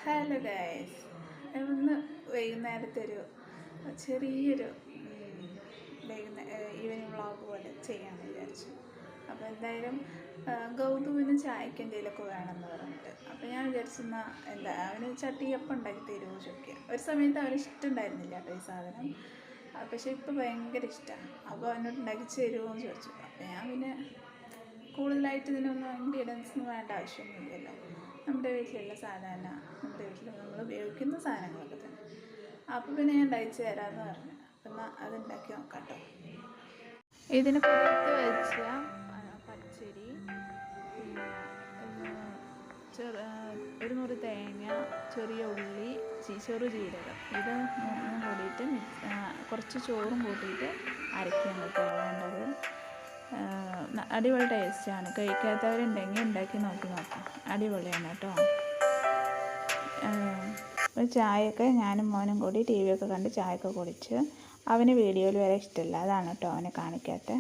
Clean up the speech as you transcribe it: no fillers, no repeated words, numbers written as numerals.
Hello guys, ഇന്ന് വൈകുന്നേരത്തെ ഒരു ചെറിയൊരു ഈവനിങ് വ്ളോഗ് പോലെ ചെയ്യാമെന്ന് വിചാരിച്ചു. അപ്പോൾ എന്തായാലും ഗൗതമിന് ചായക്ക് എന്തെങ്കിലുമൊക്കെ വേണമെന്ന് പറഞ്ഞിട്ട്, അപ്പോൾ ഞാൻ വിചാരിച്ചെന്ന അവന് ചട്ടിയപ്പം ഉണ്ടാക്കി തരുമോ ചോദിക്കുക. ഒരു സമയത്ത് അവന് ഇഷ്ടമുണ്ടായിരുന്നില്ല കേട്ടോ ഈ സാധനം, പക്ഷേ ഇപ്പോൾ ഭയങ്കര ഇഷ്ടമാണ്. അപ്പോൾ അവനോട് ഉണ്ടാക്കി തരുമോ എന്ന് ചോദിച്ചു. അപ്പോൾ ഞാൻ പിന്നെ കൂടുതലായിട്ട് ഇതിനൊന്നും ഇൻഗ്രീഡിയൻസൊന്നും വേണ്ട ആവശ്യമൊന്നുമില്ലല്ലോ. നമ്മുടെ വീട്ടിലുള്ള സാധാരണ നമ്മുടെ വീട്ടിൽ നമ്മൾ ഉപയോഗിക്കുന്ന സാധനങ്ങളൊക്കെ തന്നെ. അപ്പോൾ പിന്നെ ഞാൻ ഉണ്ടാക്കി തരാമെന്ന് പറഞ്ഞു. എന്നാൽ അതുണ്ടാക്കി നോക്കാം കേട്ടോ. ഇതിന് പുറത്ത് വെച്ച പച്ചരി, പിന്നെ ഒരു മുറി തേങ്ങ, ചെറിയ ഉള്ളി, ചെറു ജീരകം, ഇത് മൂന്നും കൂടിയിട്ട് കുറച്ച് ചോറും കൂട്ടിയിട്ട് അരയ്ക്കാൻ കേട്ടോ വേണ്ടത്. അടിപൊളി ടേസ്റ്റാണ്. കഴിക്കാത്തവരുണ്ടെങ്കിൽ ഉണ്ടാക്കി നോക്കാം. അടിപൊളിയാണ് കേട്ടോ. ചായയൊക്കെ ഞാനും മോനും കൂടി ടി വിയൊക്കെ കണ്ട് ചായയൊക്കെ കുടിച്ച്, അവന് വീഡിയോയിൽ വരെ ഇഷ്ടമില്ല, അതാണ് കേട്ടോ അവനെ കാണിക്കാത്ത.